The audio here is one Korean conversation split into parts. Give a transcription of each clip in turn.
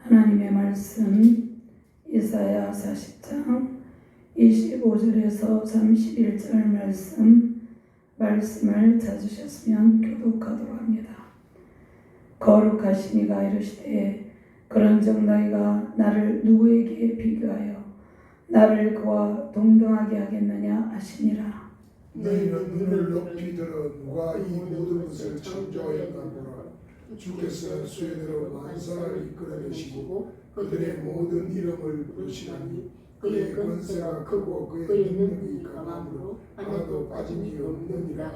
하나님의 말씀 이사야 40장 25절에서 31절 말씀을 찾으셨으면 교독하도록 합니다. 거룩하신 이가 이르시되 그런즉 너희가 나를 누구에게 비교하여 나를 그와 동등하게 하겠느냐 하시니라. 너희는 눈을 높이 들어 누가 이 모든 것을 창조하였나 보라. 주께서 수혜대로 만사를 이끌어내시고 그들의 모든 이름을 부르시나니 그의 권세가 크고 그의 능력이 강함으로 하나도 빠짐이 없느니라.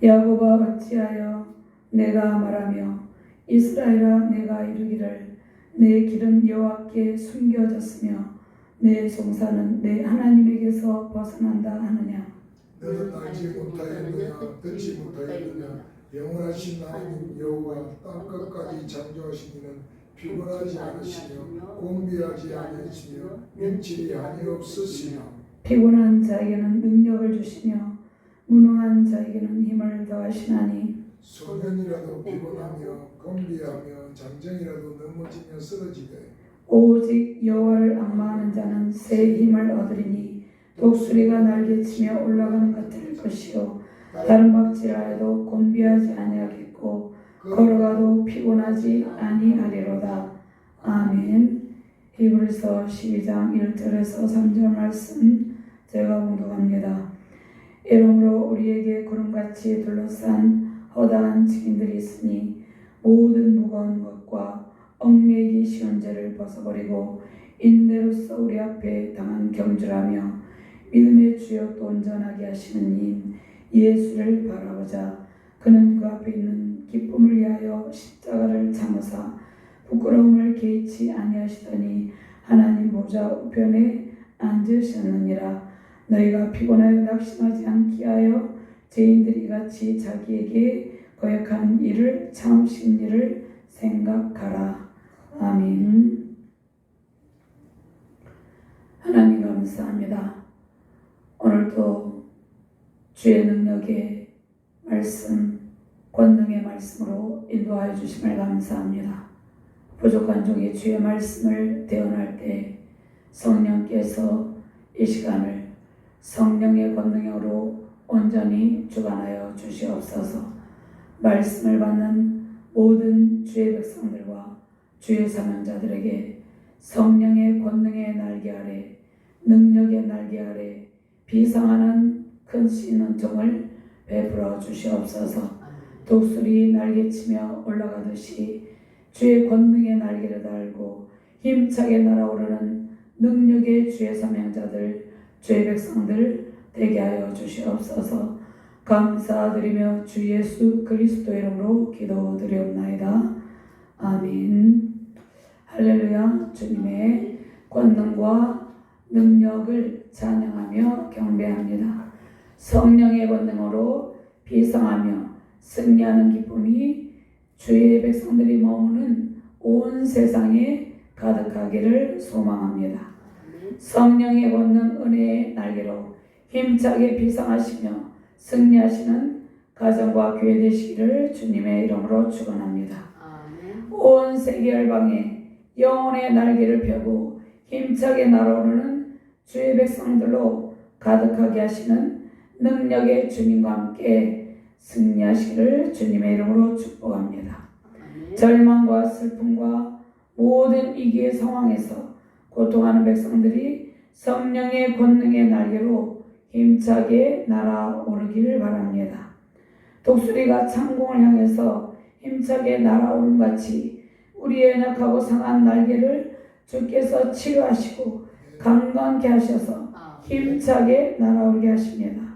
야곱아 어찌하여 내가 말하며 이스라엘아 내가 이르기를 내 길은 여호와께 숨겨졌으며 내 송사는 내 하나님에게서 벗어난다 하느냐. 너는 알지 못하였느냐 듣지 못하였느냐. 영원하신 하나님 여호와 땅끝까지 창조하신 이는 피곤하지 않으시며 곤비하지 아니하시며 면치리 아니없으시며 피곤한 자에게는 능력을 주시며 무능한 자에게는 힘을 더하시나니. 소년이라도 피곤하며 곤비하며 장정이라도 넘어지며 쓰러지되 오직 여호와를 앙망하는 자는 새 힘을 얻으리니 독수리가 날개치며 올라가는 것 같을 것이요 다른 박질하여도 곤비하지 아니하겠고 걸어가도 피곤하지 아니하리로다. 아멘. 히브리서 12장 1절에서 3절 말씀 제가 봉독합니다. 이러므로 우리에게 구름같이 둘러싼 허다한 증인들이 있으니 모든 무거운 것과 얽매이기 쉬운 죄를 벗어버리고 인내로써 우리 앞에 당한 경주라며 믿음의 주요 또 온전하게 하시는 인 예수를 바라보자. 그는 그 앞에 있는 기쁨을 위하여 십자가를 참으사 부끄러움을 개의치 아니하시더니 하나님 보좌 우편에 앉으셨느니라. 너희가 피곤하여 낙심하지 않게 하여 죄인들이 같이 자기에게 거역한 일을 참으신 일을 생각하라. 아멘. 하나님 감사합니다. 오늘도 주의 능력의 말씀, 권능의 말씀으로 인도하여 주심을 감사합니다. 부족한 종이 주의 말씀을 대언할 때 성령께서 이 시간을 성령의 권능으로 온전히 주관하여 주시옵소서. 말씀을 받는 모든 주의 백성들과 주의 사명자들에게 성령의 권능의 날개 아래, 능력의 날개 아래 비상하는 큰 씨는 종을 베풀어 주시옵소서. 독수리 날개치며 올라가듯이 주의 권능의 날개를 달고 힘차게 날아오르는 능력의 주의 사명자들, 주의 백성들 되게 하여 주시옵소서. 감사드리며 주 예수 그리스도 이름으로 기도드리옵나이다. 아멘. 할렐루야. 주님의 권능과 능력을 찬양하며 경배합니다. 성령의 권능으로 비상하며 승리하는 기쁨이 주의 백성들이 머무는 온 세상에 가득하기를 소망합니다. 성령의 권능 은혜의 날개로 힘차게 비상하시며 승리하시는 가정과 교회 되시기를 주님의 이름으로 축원합니다. 온 세계 열방에 영혼의 날개를 펴고 힘차게 날아오르는 주의 백성들로 가득하게 하시는 능력의 주님과 함께 승리하시기를 주님의 이름으로 축복합니다. 절망과 슬픔과 모든 위기의 상황에서 고통하는 백성들이 성령의 권능의 날개로 힘차게 날아오르기를 바랍니다. 독수리가 창공을 향해서 힘차게 날아오른 같이 우리의 연약하고 상한 날개를 주께서 치료하시고 강건케 하셔서 힘차게 날아오르게 하십니다.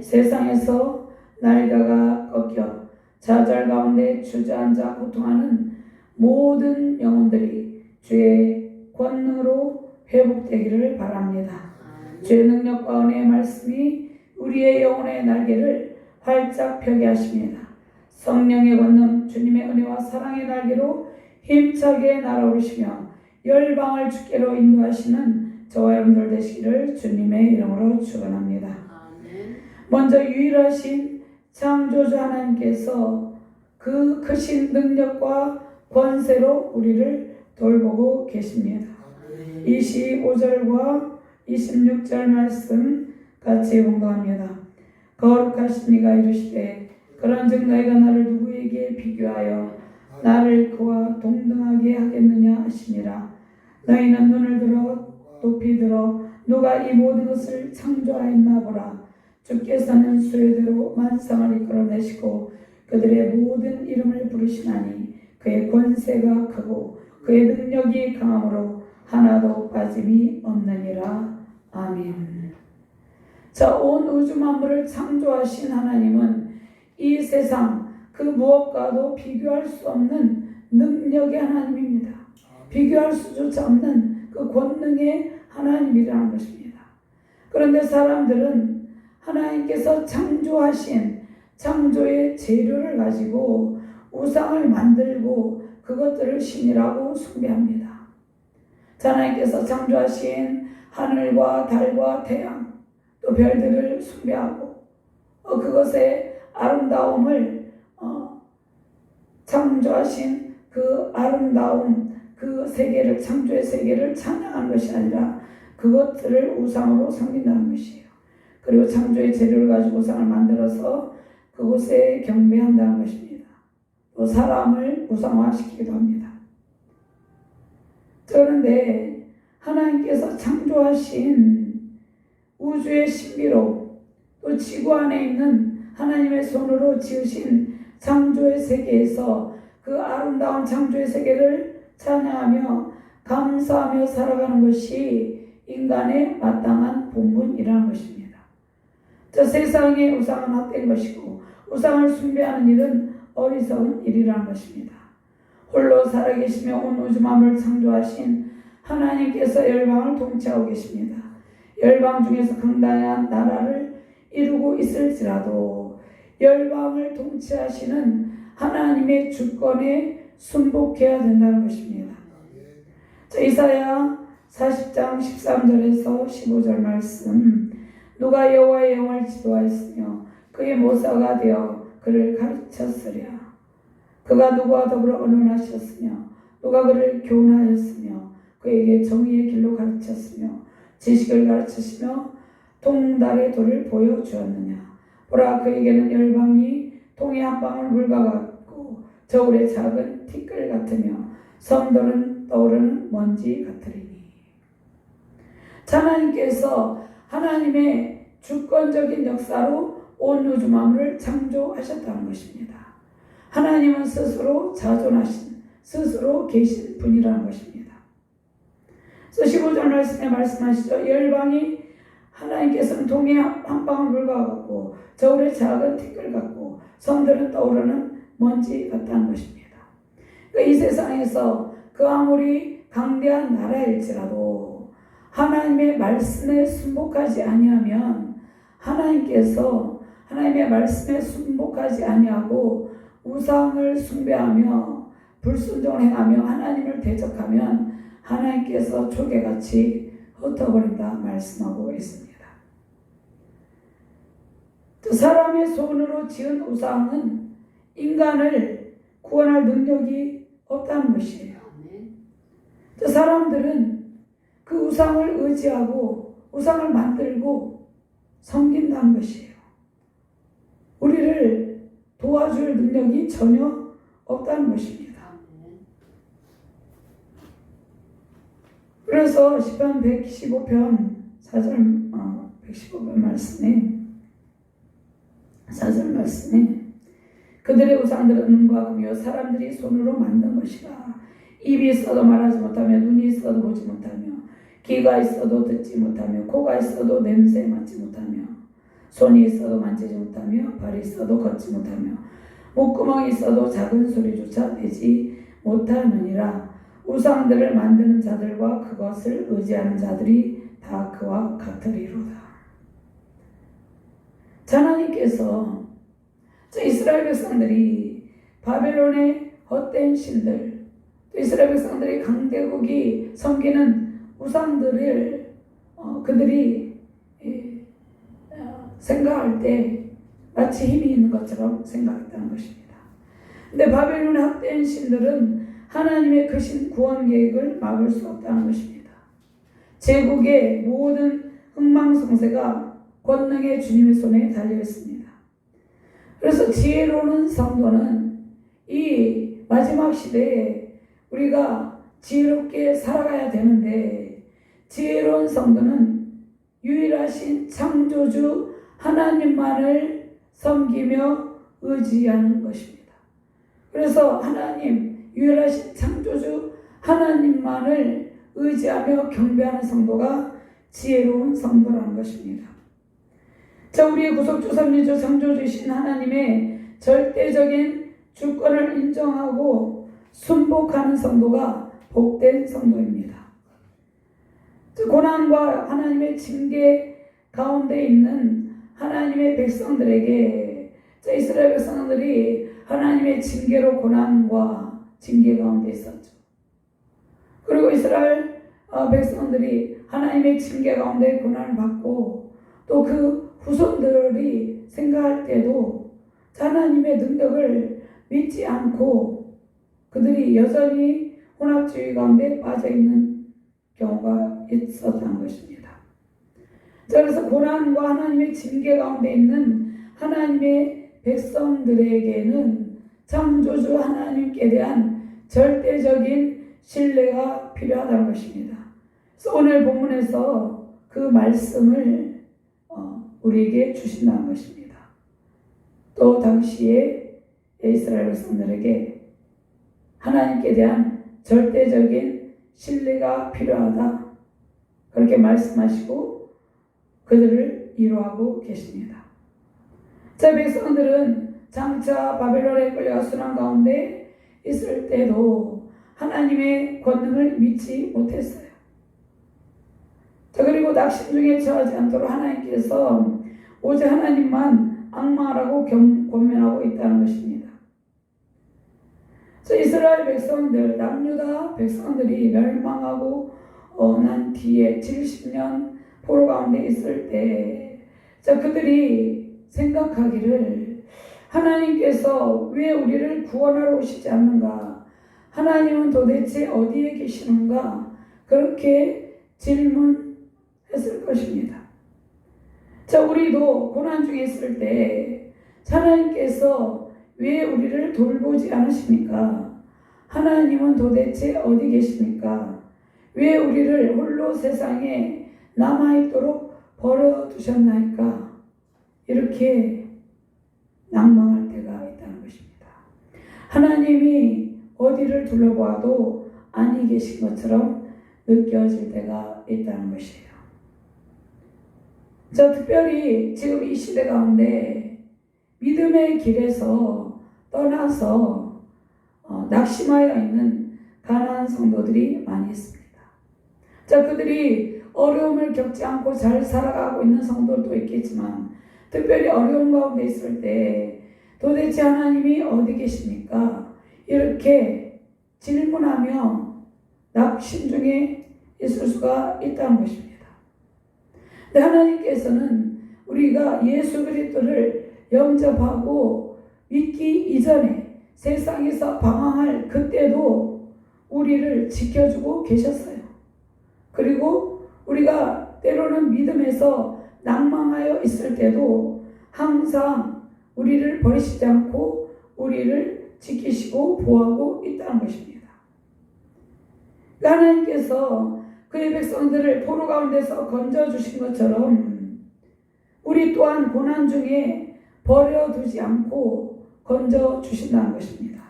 세상에서 날개가 꺾여 좌절 가운데 주저앉아 고통하는 모든 영혼들이 주의 권능으로 회복되기를 바랍니다. 주의 능력과 은혜의 말씀이 우리의 영혼의 날개를 활짝 펴게 하십니다. 성령의 권능, 주님의 은혜와 사랑의 날개로 힘차게 날아오르시며 열방을 주께로 인도하시는 저와 여러분들 되시기를 주님의 이름으로 축원합니다. 먼저 유일하신 창조주 하나님께서 그 크신 능력과 권세로 우리를 돌보고 계십니다. 25절과 26절 말씀 같이 봉독합니다. 거룩하신 이가 이르시되 그런즉 너희가 나를 누구에게 비교하여 나를 그와 동등하게 하겠느냐 하시니라. 너희는 눈을 들어 높이 들어 누가 이 모든 것을 창조하였나 보라. 주께서는 수요대로 만상을 이끌어내시고 그들의 모든 이름을 부르시나니 그의 권세가 크고 그의 능력이 강함으로 하나도 빠짐이 없느니라. 아멘. 자, 온 우주 만물을 창조하신 하나님은 이 세상 그 무엇과도 비교할 수 없는 능력의 하나님입니다. 비교할 수조차 없는 그 권능의 하나님이라는 것입니다. 그런데 사람들은 하나님께서 창조하신 창조의 재료를 가지고 우상을 만들고 그것들을 신이라고 숭배합니다. 하나님께서 창조하신 하늘과 달과 태양 또 별들을 숭배하고 그것의 아름다움을 창조하신 그 아름다움 그 세계를 창조의 세계를 찬양하는 것이 아니라 그것들을 우상으로 섬긴다는 것이에요. 그리고 창조의 재료를 가지고 우상을 만들어서 그곳에 경배한다는 것입니다. 또 사람을 우상화시키기도 합니다. 그런데 하나님께서 창조하신 우주의 신비로 또 지구 안에 있는 하나님의 손으로 지으신 창조의 세계에서 그 아름다운 창조의 세계를 찬양하며 감사하며 살아가는 것이 인간의 마땅한 본분이라는 것입니다. 저 세상에 우상은 헛된 것이고 우상을 숭배하는 일은 어리석은 일이라는 것입니다. 홀로 살아계시며 온 우주 만물을 창조하신 하나님께서 열방을 통치하고 계십니다. 열방 중에서 강다한 나라를 이루고 있을지라도 열방을 통치하시는 하나님의 주권에 순복해야 된다는 것입니다. 자, 이사야 40장 13절에서 15절 말씀. 누가 여호와의 영을 지도하였으며 그의 모사가 되어 그를 가르쳤으랴. 그가 누구와 더불어 언론하셨으며 누가 그를 교훈하였으며 그에게 정의의 길로 가르쳤으며 지식을 가르치시며 통달의 도를 보여주었느냐. 보라, 그에게는 열방이 통의 한 방울 물과 같고 저울의 작은 티끌 같으며 성들은 떠오르는 먼지 같으리니. 하나님께서 하나님의 주권적인 역사로 온 우주 만물을 창조하셨다는 것입니다. 하나님은 스스로 자존하신, 스스로 계신 분이라는 것입니다. 15절 말씀에 말씀하시죠. 열방이 하나님께서는 동해 한 방울 물과 같고 저울의 작은 티끌 같고 성들은 떠오르는 먼지 같다는 것입니다. 이 세상에서 그 아무리 강대한 나라일지라도 하나님의 말씀에 순복하지 아니하면 하나님께서 하나님의 말씀에 순복하지 아니하고 우상을 숭배하며 불순종을 행하며 하나님을 대적하면 하나님께서 조개같이 흩어버린다 말씀하고 있습니다. 사람의 손으로 지은 우상은 인간을 구원할 능력이 없다는 것이에요. 사람들은 그 우상을 의지하고 우상을 만들고 섬긴다는 것이에요. 우리를 도와줄 능력이 전혀 없다는 것입니다. 그래서 시편 115편 4절 115편 말씀에 4절 말씀에 그들의 우상들은 은과 금이요 사람들이 손으로 만든 것이라. 입이 있어도 말하지 못하며 눈이 있어도 보지 못하며 귀가 있어도 듣지 못하며 코가 있어도 냄새 맡지 못하며 손이 있어도 만지지 못하며 발이 있어도 걷지 못하며 목구멍이 있어도 작은 소리조차 내지 못하느니라. 우상들을 만드는 자들과 그것을 의지하는 자들이 다 그와 같으리로다. 하나님께서 이스라엘 백성들이 바벨론의 헛된 신들, 또 이스라엘 백성들이 강대국이 섬기는 우상들을 그들이 생각할 때 마치 힘이 있는 것처럼 생각했다는 것입니다. 근데 바벨론의 헛된 신들은 하나님의 크신 구원 계획을 막을 수 없다는 것입니다. 제국의 모든 흥망성쇠가 권능의 주님의 손에 달려 있습니다. 그래서 지혜로운 성도는 이 마지막 시대에 우리가 지혜롭게 살아가야 되는데, 지혜로운 성도는 유일하신 창조주 하나님만을 섬기며 의지하는 것입니다. 그래서 하나님, 유일하신 창조주 하나님만을 의지하며 경배하는 성도가 지혜로운 성도라는 것입니다. 자, 우리의 구속주, 섭리주, 창조주이신 하나님의 절대적인 주권을 인정하고 순복하는 성도가 복된 성도입니다. 고난과 하나님의 징계 가운데 있는 하나님의 백성들에게, 이스라엘 백성들이 하나님의 징계로 고난과 징계 가운데 있었죠. 그리고 이스라엘 백성들이 하나님의 징계 가운데 고난을 받고, 또 그 후손들이 생각할 때도 하나님의 능력을 믿지 않고 그들이 여전히 혼합주의 가운데 빠져있는 경우가 있었던 것입니다. 그래서 고난과 하나님의 징계 가운데 있는 하나님의 백성들에게는 창조주 하나님께 대한 절대적인 신뢰가 필요하다는 것입니다. 그래서 오늘 본문에서 그 말씀을 우리에게 주신다는 것입니다. 또 당시에 이스라엘 백성들에게 하나님께 대한 절대적인 신뢰가 필요하다, 그렇게 말씀하시고 그들을 위로하고 계십니다. 자, 백성들은 장차 바벨론에 끌려가 순환 가운데 있을 때도 하나님의 권능을 믿지 못했어요. 자, 그리고 낙심 중에 처하지 않도록 하나님께서 오직 하나님만 악마라고 권면하고 있다는 것입니다. 자, 이스라엘 백성들, 남유다 백성들이 멸망하고 난 뒤에 70년 포로 가운데 있을 때, 자, 그들이 생각하기를 하나님께서 왜 우리를 구원하러 오시지 않는가? 하나님은 도대체 어디에 계시는가? 그렇게 질문했을 것입니다. 자, 우리도 고난 중에 있을 때 하나님께서 왜 우리를 돌보지 않으십니까? 하나님은 도대체 어디 계십니까? 왜 우리를 홀로 세상에 남아있도록 버려두셨나이까? 이렇게 낭망할 때가 있다는 것입니다. 하나님이 어디를 둘러보아도 아니 계신 것처럼 느껴질 때가 있다는 것이에요. 자, 특별히 지금 이 시대 가운데 믿음의 길에서 떠나서 낙심하여 있는 가난한 성도들이 많이 있습니다. 자, 그들이 어려움을 겪지 않고 잘 살아가고 있는 성도들도 있겠지만, 특별히 어려움 가운데 있을 때 도대체 하나님이 어디 계십니까? 이렇게 질문하며 낙심 중에 있을 수가 있다는 것입니다. 근데 하나님께서는 우리가 예수 그리스도를 영접하고 믿기 이전에 세상에서 방황할 그때도 우리를 지켜주고 계셨어요. 그리고 우리가 때로는 믿음에서 낭망하여 있을 때도 항상 우리를 버리시지 않고 우리를 지키시고 보호하고 있다는 것입니다. 하나님께서 그의 백성들을 포로 가운데서 건져주신 것처럼 우리 또한 고난 중에 버려두지 않고 건져주신다는 것입니다.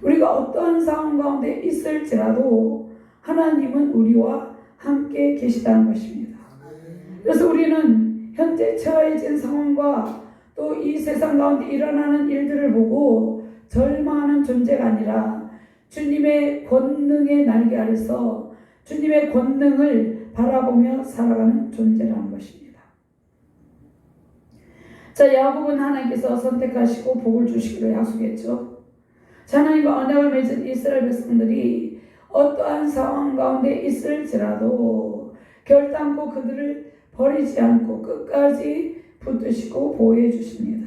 우리가 어떠한 상황 가운데 있을지라도 하나님은 우리와 함께 계시다는 것입니다. 그래서 우리는 현재 처해진 상황과 또 이 세상 가운데 일어나는 일들을 보고 절망하는 존재가 아니라 주님의 권능의 날개 아래서 주님의 권능을 바라보며 살아가는 존재라는 것입니다. 자, 야곱은 하나님께서 선택하시고 복을 주시기로 약속했죠. 자, 하나님과 언약을 맺은 이스라엘 백성들이 어떠한 상황 가운데 있을지라도 결단코 그들을 버리지 않고 끝까지 붙드시고 보호해 주십니다.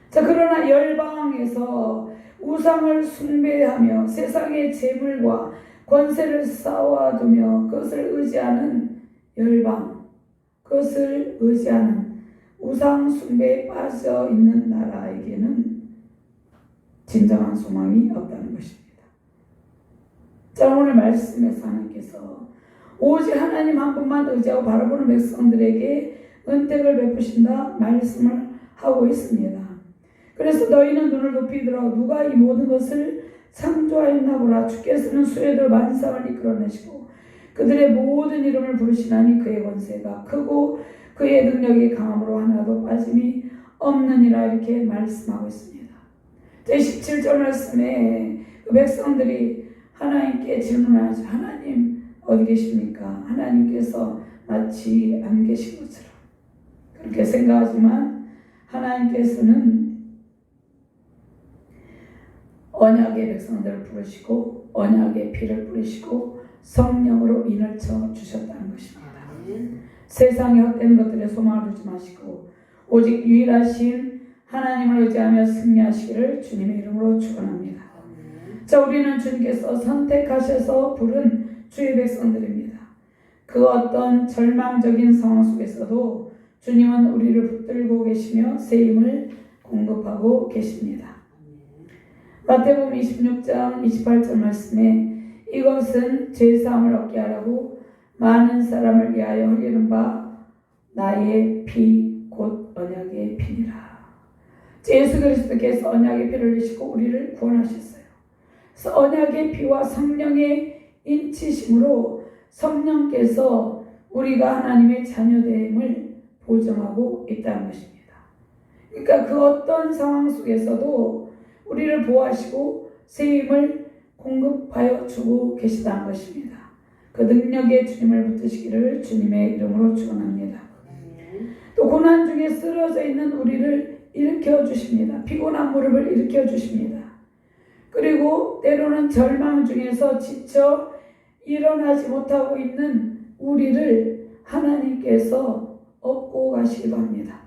자, 그러나 열방에서 우상을 숭배하며 세상의 재물과 권세를 쌓아두며 그것을 의지하는 열방, 그것을 의지하는 우상 숭배에 빠져 있는 나라에게는 진정한 소망이 없다는 것입니다. 자, 오늘 말씀에서 하나님께서 오직 하나님 한 분만 의지하고 바라보는 백성들에게 은택을 베푸신다 말씀을 하고 있습니다. 그래서 너희는 눈을 높이 들어 누가 이 모든 것을 창조하였나 보라. 주께서는 수레들 만상을 이끌어내시고 그들의 모든 이름을 부르시나니 그의 권세가 크고 그의 능력이 강함으로 하나도 빠짐이 없느니라. 이렇게 말씀하고 있습니다. 제17절 말씀에 그 백성들이 하나님께 질문하죠. 하나님 어디 계십니까? 하나님께서 마치 안 계신 것처럼 그렇게 생각하지만 하나님께서는 언약의 백성들을 부르시고 언약의 피를 뿌리시고 성령으로 인을 쳐 주셨다는 것입니다. 세상에 헛된 것들에 소망을 두지 마시고 오직 유일하신 하나님을 의지하며 승리하시기를 주님의 이름으로 축원합니다. 자, 우리는 주님께서 선택하셔서 부른 주의 백성들입니다. 그 어떤 절망적인 상황 속에서도 주님은 우리를 붙들고 계시며 새 힘을 공급하고 계십니다. 마태복음 26장 28절 말씀에 이것은 죄사함을 얻게 하려고 많은 사람을 위하여 흘리는 바 나의 피 곧 언약의 피니라. 예수 그리스도께서 언약의 피를 흘리시고 우리를 구원하셨어요. 그래서 언약의 피와 성령의 인치심으로 성령께서 우리가 하나님의 자녀됨을 보증하고 있다는 것입니다. 그러니까 그 어떤 상황 속에서도 우리를 보호하시고 새 힘을 공급하여 주고 계시다는 것입니다. 그 능력의 주님을 붙드시기를 주님의 이름으로 축원합니다. 또 고난 중에 쓰러져 있는 우리를 일으켜 주십니다. 피곤한 무릎을 일으켜 주십니다. 그리고 때로는 절망 중에서 지쳐 일어나지 못하고 있는 우리를 하나님께서 업고 가시기도 합니다.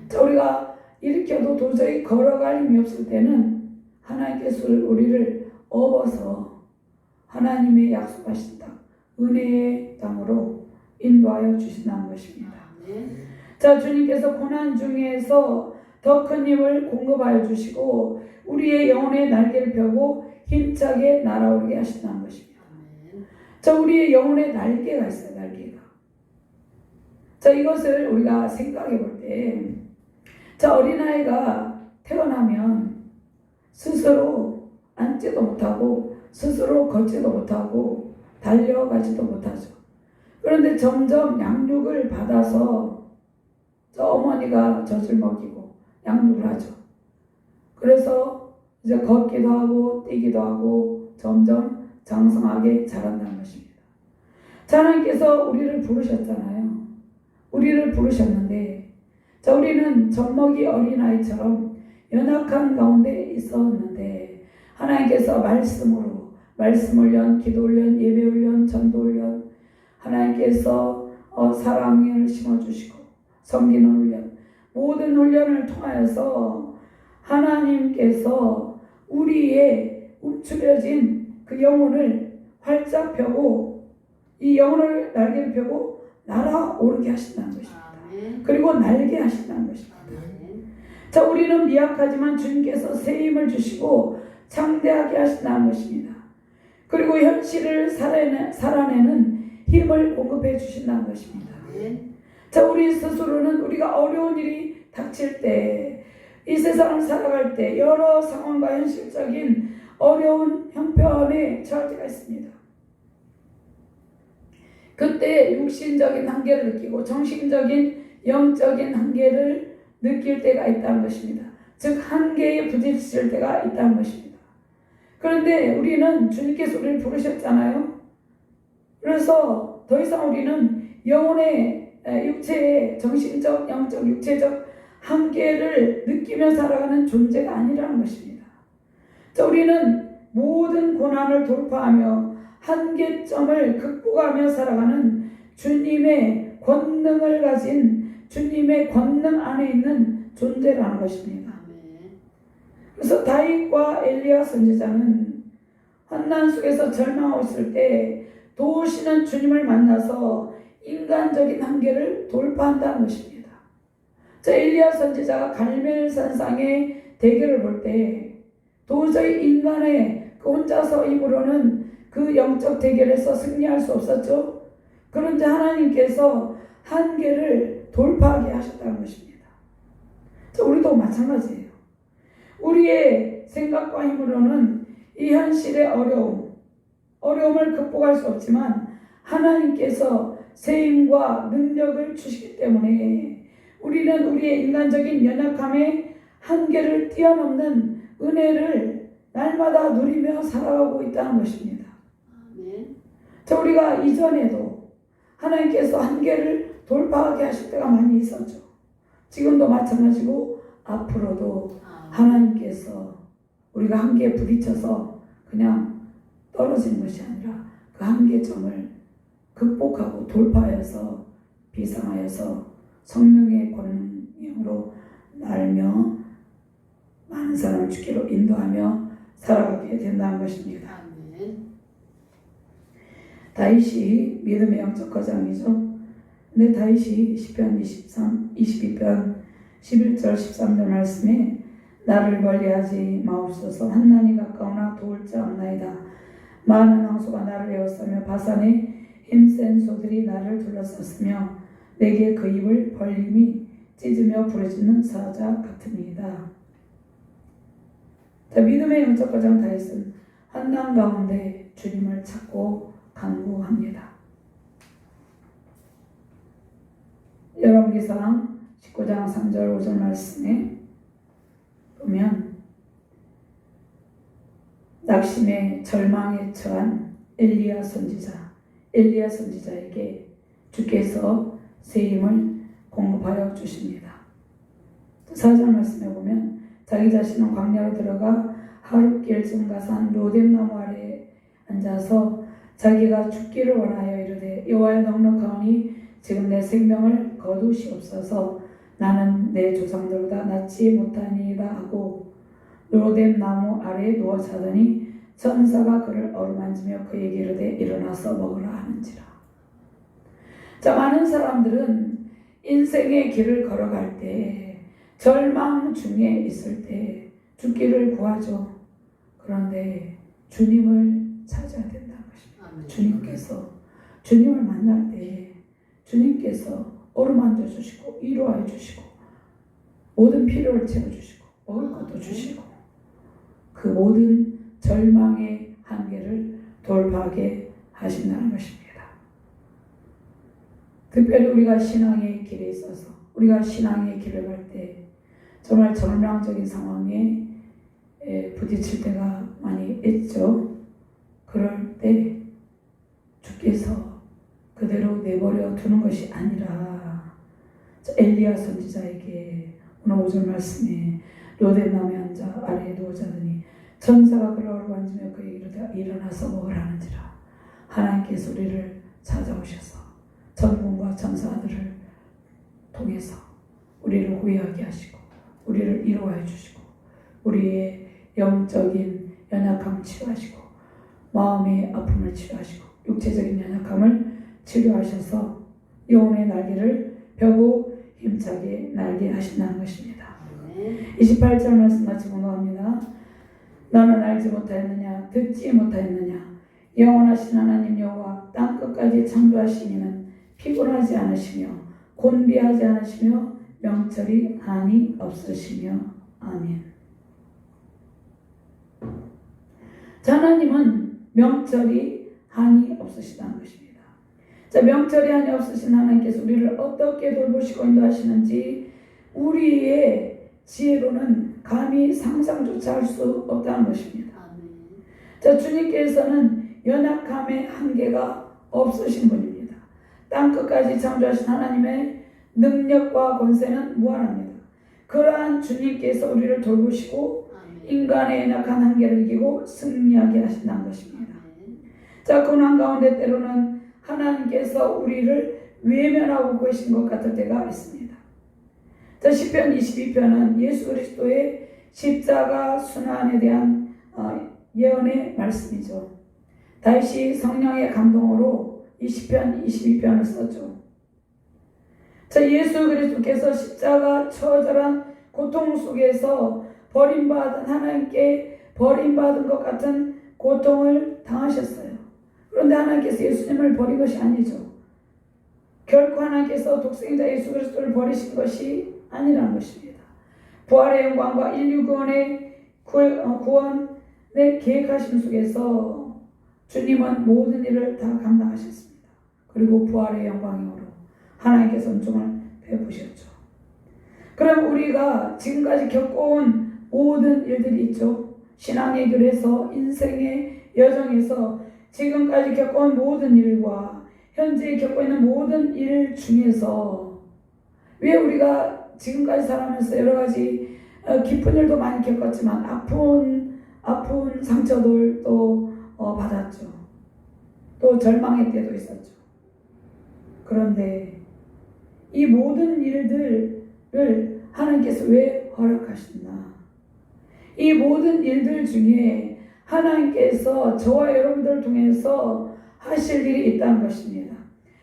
자, 우리가 일으켜도 도저히 걸어갈 힘이 없을 때는 하나님께서 우리를 업어서 하나님의 약속하신 땅, 은혜의 땅으로 인도하여 주신다는 것입니다. 자, 주님께서 고난 중에서 더 큰 힘을 공급하여 주시고 우리의 영혼의 날개를 펴고 힘차게 날아오르게 하신다는 것입니다. 자, 우리의 영혼의 날개가 있어요. 날개가. 자, 이것을 우리가 생각해 볼 때, 자, 어린아이가 태어나면 스스로 앉지도 못하고 스스로 걷지도 못하고 달려가지도 못하죠. 그런데 점점 양육을 받아서 저 어머니가 젖을 먹이고 양육을 하죠. 그래서 이제 걷기도 하고 뛰기도 하고 점점 장성하게 자란다는 것입니다. 하나님께서 우리를 부르셨잖아요. 우리를 부르셨는데, 자, 우리는 젖먹이 어린아이처럼 연약한 가운데 있었는데 하나님께서 말씀으로 말씀훈련, 기도훈련, 예배훈련, 전도훈련, 하나님께서 사랑을 심어주시고 섬기는 훈련, 모든 훈련을 통하여서 하나님께서 우리의 움츠려진 그 영혼을 활짝 펴고 이 영혼을 날개를 펴고 날아오르게 하신다는 것입니다. 그리고 날게 하신다는 것입니다. 자, 우리는 미약하지만 주님께서 새 힘을 주시고 창대하게 하신다는 것입니다. 그리고 현실을 살아내는 힘을 공급해 주신다는 것입니다. 자, 우리 스스로는 우리가 어려운 일이 닥칠 때, 이 세상을 살아갈 때 여러 상황과 현실적인 어려운 형편에 처할 때가 있습니다. 그때 육신적인 한계를 느끼고 정신적인 영적인 한계를 느낄 때가 있다는 것입니다. 즉 한계에 부딪힐 때가 있다는 것입니다. 그런데 우리는 주님께서 우리를 부르셨잖아요. 그래서 더 이상 우리는 영혼의 육체의 정신적, 영적, 육체적 한계를 느끼며 살아가는 존재가 아니라는 것입니다. 자, 우리는 모든 고난을 돌파하며 한계점을 극복하며 살아가는 주님의 권능을 가진 주님의 권능 안에 있는 존재라는 것입니다. 그래서 다윗과 엘리야 선지자는 환난 속에서 절망하고 있을 때 도우시는 주님을 만나서 인간적인 한계를 돌파한다는 것입니다. 저 엘리야 선지자가 갈멜산상의 대결을 볼 때 도저히 인간의 그 혼자서 입으로는 그 영적 대결에서 승리할 수 없었죠. 그런데 하나님께서 한계를 돌파하게 하셨다는 것입니다. 자, 우리도 마찬가지예요. 우리의 생각과 힘으로는 이 현실의 어려움을 극복할 수 없지만 하나님께서 세임과 능력을 주시기 때문에 우리는 우리의 인간적인 연약함의 한계를 뛰어넘는 은혜를 날마다 누리며 살아가고 있다는 것입니다. 자, 우리가 이전에도 하나님께서 한계를 돌파하게 하실 때가 많이 있었죠. 지금도 마찬가지고 앞으로도 하나님께서 우리가 한계에 부딪혀서 그냥 떨어지는 것이 아니라 그 한계점을 극복하고 돌파해서 비상하여서 성령의 권능으로 날며 많은 사람을 주기로 인도하며 살아가게 된다는 것입니다. 다윗이 믿음의 영적 거장이죠. 근데 다윗이 시편 22편 11절 13절 말씀에 나를 멀리하지 마옵소서. 한난이 가까우나 도울 자 없나이다. 많은 황소가 나를 에워싸며 바산의 힘센 소들이 나를 둘러쌌으며 내게 그 입을 벌림이 찢으며 부르짖는 사자 같음이다. 자, 믿음의 영적 거장 다윗은 환난 가운데 주님을 찾고 간구합니다. 열왕기상 19장 3절 5절 말씀에 보면 낙심의 절망에 처한 엘리야 선지자에게 주께서 세임을 공급하여 주십니다. 4절 말씀에 보면 자기 자신은 광야로 들어가 하룻길쯤 가산 로뎀나무 아래에 앉아서 자기가 죽기를 원하여 이르되 여호와의 넉넉하오니 지금 내 생명을 거두시옵소서. 나는 내 조상들보다 낫지 못하니이다 하고 로뎀나무 아래에 누워 자더니 천사가 그를 어루만지며 그에게 이르되 일어나서 먹으라 하는지라. 자, 많은 사람들은 인생의 길을 걸어갈 때 절망 중에 있을 때 죽기를 구하죠. 그런데 주님을 찾아야 된다는 것입니다. 주님께서 주님을 만날 때 주님께서 어루만져 주시고 위로해 주시고 모든 필요를 채워주시고 먹을 것도 주시고 그 모든 절망의 한계를 돌파하게 하신다는 것입니다. 특별히 우리가 신앙의 길에 있어서 우리가 신앙의 길을 갈 때 정말 절망적인 상황에 부딪힐 때가 많이 있죠. 그럴 때 주께서 그대로 내버려 두는 것이 아니라 엘리야 선지자에게 오늘 5절 말씀에 로뎀나무에 앉아 아래에 누워 자더니 천사가 그를 어루만지며 그에게 이르되 일어나서 먹으라는지라. 하나님께서 우리를 찾아오셔서 천군과 천사들을 통해서 우리를 후회하게 하시고 우리를 위로해 주시고 우리의 영적인 연약함을 치료하시고 마음의 아픔을 치료하시고 육체적인 연약함을 치료하셔서 영혼의 날개를 펴고 힘차게 날게 하신다는 것입니다. 28절 말씀 같이 공부합니다. 너는 알지 못하였느냐 듣지 못하였느냐 영원하신 하나님 여호와 땅끝까지 창조하신 이는 피곤하지 않으시며 곤비하지 않으시며 명철이 한이 없으시며 아멘. 자, 하나님은 명철이 한이 없으시다는 것입니다. 자, 명철이 한이 없으신 하나님께서 우리를 어떻게 돌보시고 인도하시는지 우리의 지혜로는 감히 상상조차 할 수 없다는 것입니다. 자, 주님께서는 연약함의 한계가 없으신 분입니다. 땅끝까지 창조하신 하나님의 능력과 권세는 무한합니다. 그러한 주님께서 우리를 돌보시고 인간의 연약한 한계를 이기고 승리하게 하신다는 것입니다. 자, 고난 가운데 때로는 하나님께서 우리를 외면하고 계신 것 같을 때가 있습니다. 자, 시편 22편은 예수 그리스도의 십자가 순환에 대한 예언의 말씀이죠. 다윗이 성령의 감동으로 이 시편 22편을 썼죠. 자, 예수 그리스도께서 십자가 처절한 고통 속에서 버림받은 하나님께 버림받은 것 같은 고통을 당하셨어요. 그런데 하나님께서 예수님을 버린 것이 아니죠. 결코 하나님께서 독생자 예수 그리스도를 버리신 것이 아니라는 것입니다. 부활의 영광과 인류 구원의 계획하심 속에서 주님은 모든 일을 다 감당하셨습니다. 그리고 부활의 영광으로 하나님께서 은총을 베푸셨죠. 그럼 우리가 지금까지 겪어온 모든 일들이 있죠. 신앙 얘기를 해서 인생의 여정에서 지금까지 겪어온 모든 일과 현재 겪고 있는 모든 일 중에서 왜 우리가 지금까지 살아가면서 여러 가지 기쁜 일도 많이 겪었지만 아픈 상처들도 받았죠. 또 절망의 때도 있었죠. 그런데 이 모든 일들을 하나님께서 왜 허락하셨나? 이 모든 일들 중에 하나님께서 저와 여러분들을 통해서 하실 일이 있다는 것입니다.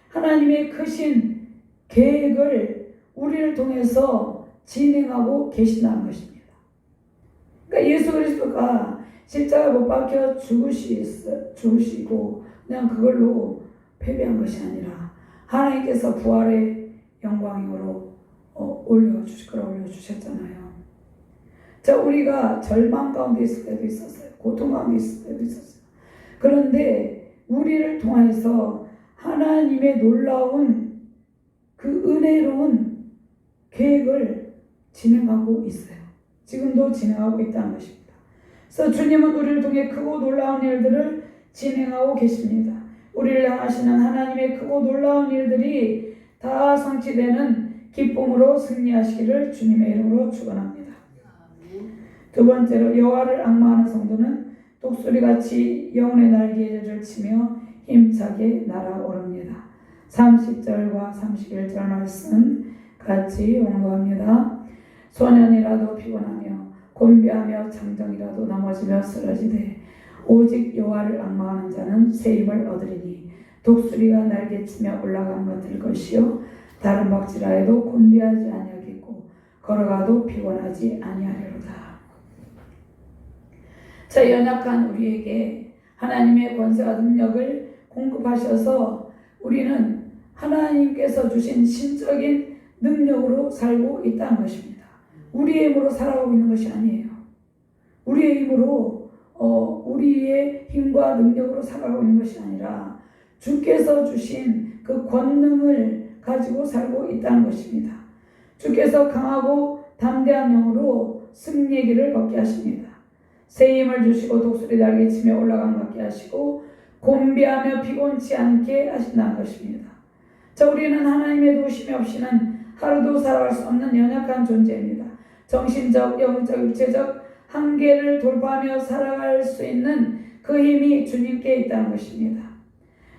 하나님의 크신 계획을 우리를 통해서 진행하고 계신다는 것입니다. 그러니까 예수 그리스도가 십자가 못 박혀 죽으시고 그냥 그걸로 패배한 것이 아니라 하나님께서 부활의 영광으로 끌어올려주셨잖아요. 자, 우리가 절망 가운데 있을 때도 있었어요. 고통 가운데 있을 때도 있었어요. 그런데 우리를 통해서 하나님의 놀라운 그 은혜로운 계획을 진행하고 있어요. 지금도 진행하고 있다는 것입니다. 그래서 주님은 우리를 통해 크고 놀라운 일들을 진행하고 계십니다. 우리를 향하시는 하나님의 크고 놀라운 일들이 다 성취되는 기쁨으로 승리하시기를 주님의 이름으로 축원합니다. 두 번째로 여호와를 앙망하는 성도는 독수리같이 영혼의 날개를 치며 힘차게 날아오릅니다. 30절과 31절 말씀 같이 공부합니다. 소년이라도 피곤하며 곤비하며 장정이라도 넘어지며 쓰러지되 오직 여호와를 앙망하는 자는 새 힘을 얻으리니 독수리가 날개치며 올라가는 것 들 것이요 다른 박지라 해도 곤비하지 아니하겠고 걸어가도 피곤하지 아니하리로다. 자, 연약한 우리에게 하나님의 권세와 능력을 공급하셔서 우리는 하나님께서 주신 신적인 능력으로 살고 있다는 것입니다. 우리의 힘으로 살아가고 있는 것이 아니에요. 우리의 힘으로 우리의 힘과 능력으로 살아가고 있는 것이 아니라 주께서 주신 그 권능을 가지고 살고 있다는 것입니다. 주께서 강하고 담대한 영으로 승리의 길을 걷게 하십니다. 새 힘을 주시고 독수리 날개치며 올라간 것 같게 하시고 곤비하며 피곤치 않게 하신다는 것입니다. 자, 우리는 하나님의 도우심이 없이는 하루도 살아갈 수 없는 연약한 존재입니다. 정신적, 영적, 육체적 한계를 돌파하며 살아갈 수 있는 그 힘이 주님께 있다는 것입니다.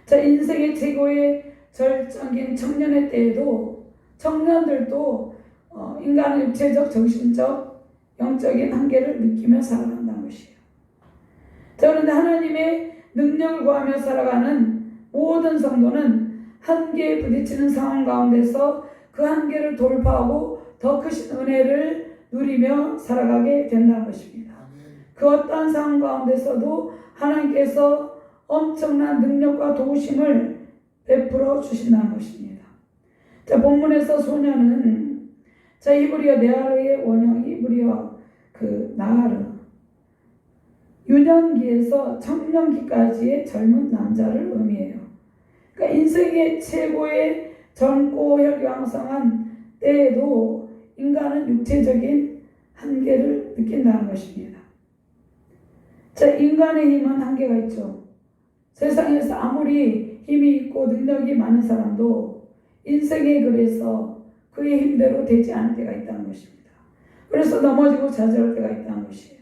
자, 인생의 최고의 절정인 청년의 때에도 청년들도 인간의 육체적, 정신적, 영적인 한계를 느끼며 살아간다는 것이에요. 자, 그런데 하나님의 능력을 구하며 살아가는 모든 성도는 한계에 부딪히는 상황 가운데서 그 한계를 돌파하고 더 크신 은혜를 누리며 살아가게 된다는 것입니다. 그 어떠한 상황 가운데서도 하나님께서 엄청난 능력과 도우심을 베풀어 주신다는 것입니다. 자, 본문에서 소년은 자, 히브리어 네아르의 원형 히브리어 그 나하르 유년기에서 청년기까지의 젊은 남자를 의미해요. 그러니까 인생의 최고의 젊고 혈기왕성한 때에도 인간은 육체적인 한계를 느낀다는 것입니다. 자, 인간의 힘은 한계가 있죠. 세상에서 아무리 힘이 있고 능력이 많은 사람도 인생의 글에서 그의 힘대로 되지 않을 때가 있다는 것입니다. 그래서 넘어지고 좌절할 때가 있다는 것이에요.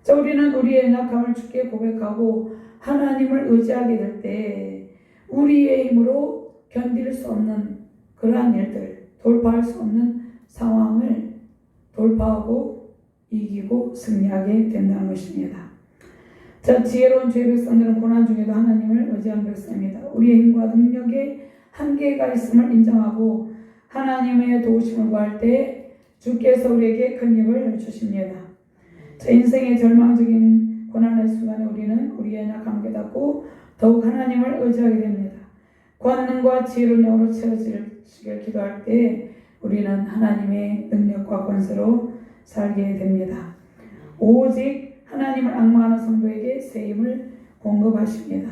자, 우리는 우리의 연약함을 주께 고백하고 하나님을 의지하게 될 때 우리의 힘으로 견딜 수 없는 그러한 일들, 돌파할 수 없는 상황을 돌파하고 이기고 승리하게 된다는 것입니다. 자, 지혜로운 주의 백성들은 고난 중에도 하나님을 의지하는 백성입니다. 우리의 힘과 능력에 한계가 있음을 인정하고 하나님의 도우심을 구할 때 주께서 우리에게 큰 힘을 주십니다. 자, 인생의 절망적인 고난의 순간에 우리는 우리의 연약함을 깨닫고 더욱 하나님을 의지하게 됩니다. 권능과 지혜로운 영으로 채워지기를 기도할 때 우리는 하나님의 능력과 권세로 살게 됩니다. 오직 하나님을 앙망하는 성도에게 새 힘을 공급하십니다.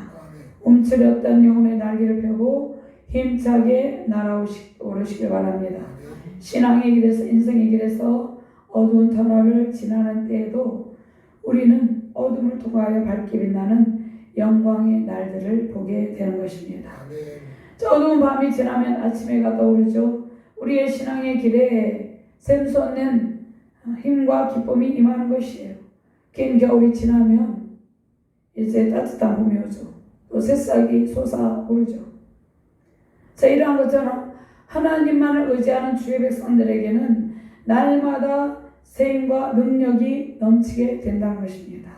움츠렸던 영혼의 날개를 펴고 힘차게 날아오르시길 바랍니다. 신앙의 길에서 인생의 길에서 어두운 터널을 지나는 때에도 우리는 어둠을 통하여 밝게 빛나는 영광의 날들을 보게 되는 것입니다. 저 어두운 밤이 지나면 아침해가 떠오르죠. 우리의 신앙의 길에 샘솟는 힘과 기쁨이 임하는 것이에요. 긴 겨울이 지나면 이제 따뜻한 봄이 오죠. 또 새싹이 솟아오르죠. 자, 이러한 것처럼 하나님만을 의지하는 주의 백성들에게는 날마다 새 힘과 능력이 넘치게 된다는 것입니다.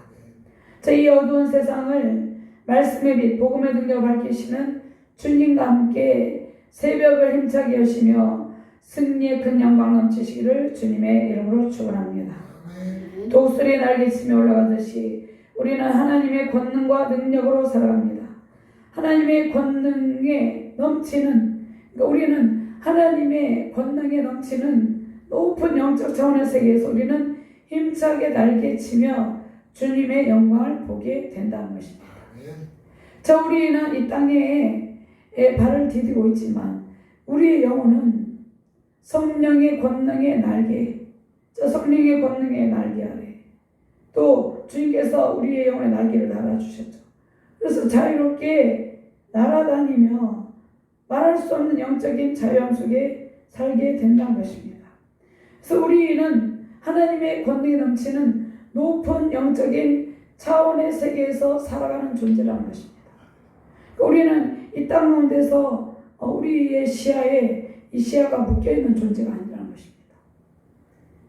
자, 이 어두운 세상을 말씀의 빛, 복음의 능력을 밝히시는 주님과 함께 새벽을 힘차게 여시며 승리의 큰 영광 넘치시기를 주님의 이름으로 축원합니다. 독수리의 날개치며 올라가듯이 우리는 하나님의 권능과 능력으로 살아갑니다. 하나님의 권능에 넘치는, 그러니까 우리는 하나님의 권능에 넘치는 높은 영적 차원의 세계에서 우리는 힘차게 날개치며 주님의 영광을 보게 된다는 것입니다. 자, 우리는 이 땅에 발을 디디고 있지만 우리의 영혼은 성령의 권능의 날개, 저 성령의 권능의 날개 아래 또 주님께서 우리의 영혼의 날개를 달아주셨죠. 그래서 자유롭게 날아다니며 말할 수 없는 영적인 자유함 속에 살게 된다는 것입니다. 그래서 우리는 하나님의 권능이 넘치는 높은 영적인 차원의 세계에서 살아가는 존재라는 것입니다. 우리는 이 땅 가운데서 우리의 시야에 이 시야가 묶여있는 존재가 아니라는 것입니다.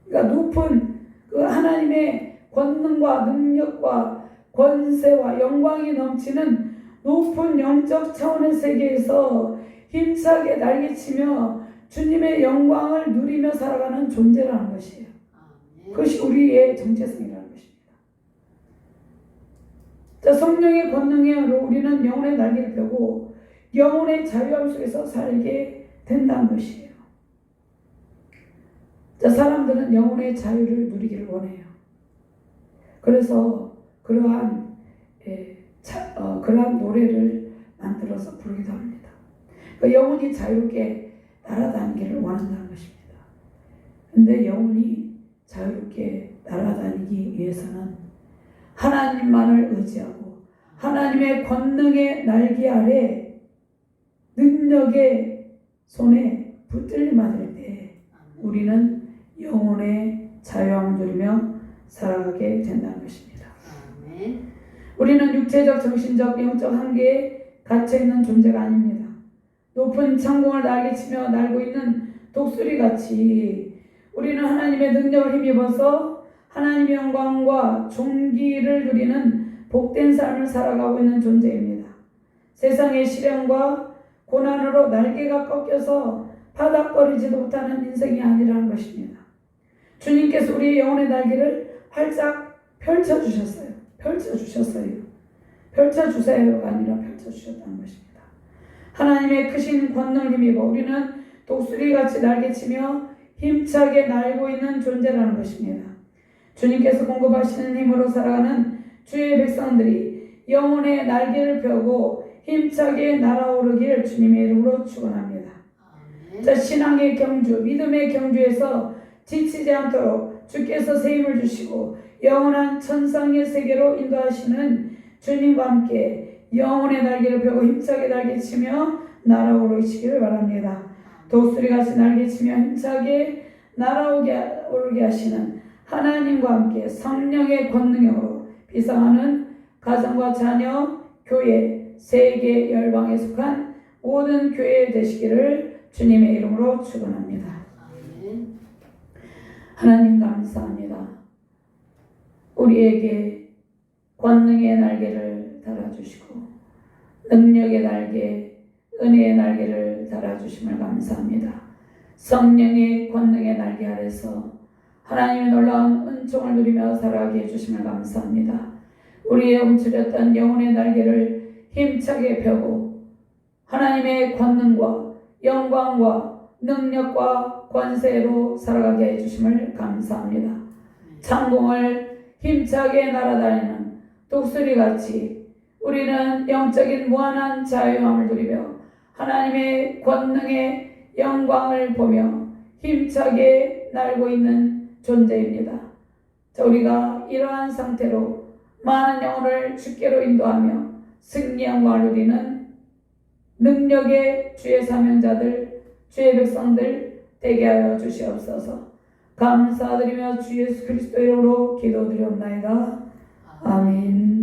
그러니까 높은 그 하나님의 권능과 능력과 권세와 영광이 넘치는 높은 영적 차원의 세계에서 힘차게 날개치며 주님의 영광을 누리며 살아가는 존재라는 것이에요. 그것이 우리의 정체성이라는 것입니다. 자, 성령의 권능으로 우리는 영혼의 날개를 펴고 영혼의 자유함 속에서 살게 된다는 것이에요. 자, 사람들은 영혼의 자유를 누리기를 원해요. 그래서 그러한 노래를 만들어서 부르기도 합니다. 그러니까 영혼이 자유롭게 날아다니기를 원한다는 것입니다. 근데 영혼이 자유롭게 날아다니기 위해서는 하나님만을 의지하고 하나님의 권능의 날개 아래 능력의 손에 붙들림 받을 때 우리는 영혼의 자유함을 누리며 살아가게 된다는 것입니다. 우리는 육체적, 정신적, 영적 한계에 갇혀있는 존재가 아닙니다. 높은 창공을 날개치며 날고 있는 독수리같이 우리는 하나님의 능력을 힘입어서 하나님의 영광과 존귀를 누리는 복된 삶을 살아가고 있는 존재입니다. 세상의 시련과 고난으로 날개가 꺾여서 바닥거리지도 못하는 인생이 아니라는 것입니다. 주님께서 우리의 영혼의 날개를 활짝 펼쳐주셨어요. 펼쳐주세요가 아니라 펼쳐주셨다는 것입니다. 하나님의 크신 권능을 힘입어 우리는 독수리같이 날개치며 힘차게 날고 있는 존재라는 것입니다. 주님께서 공급하시는 힘으로 살아가는 주의 백성들이 영혼의 날개를 펴고 힘차게 날아오르길 주님의 이름으로 축원합니다. 자, 신앙의 경주, 믿음의 경주에서 지치지 않도록 주께서 새 힘을 주시고 영원한 천상의 세계로 인도하시는 주님과 함께 영혼의 날개를 펴고 힘차게 날개치며 날아오르시기를 바랍니다. 독수리같이 날개치며 힘차게 날아오르게 하시는 하나님과 함께 성령의 권능으로 비상하는 가정과 자녀, 교회, 세계 열방에 속한 모든 교회 되시기를 주님의 이름으로 축원합니다. 하나님 감사합니다. 우리에게 권능의 날개를 달아주시고 능력의 날개, 은혜의 날개를 달아주심을 감사합니다. 성령의 권능의 날개 아래서 하나님의 놀라운 은총을 누리며 살아가게 해주심을 감사합니다. 우리의 움츠렸던 영혼의 날개를 힘차게 펴고 하나님의 권능과 영광과 능력과 권세로 살아가게 해주심을 감사합니다. 창공을 힘차게 날아다니는 독수리같이 우리는 영적인 무한한 자유함을 누리며 하나님의 권능의 영광을 보며 힘차게 날고 있는 존재입니다. 자, 우리가 이러한 상태로 많은 영혼을 주께로 인도하며 승리 영광을 누리는 능력의 주의 사명자들, 주의 백성들 되게 하여 주시옵소서. 감사드리며 주 예수 그리스도 이름으로 기도드리옵나이다. 아멘.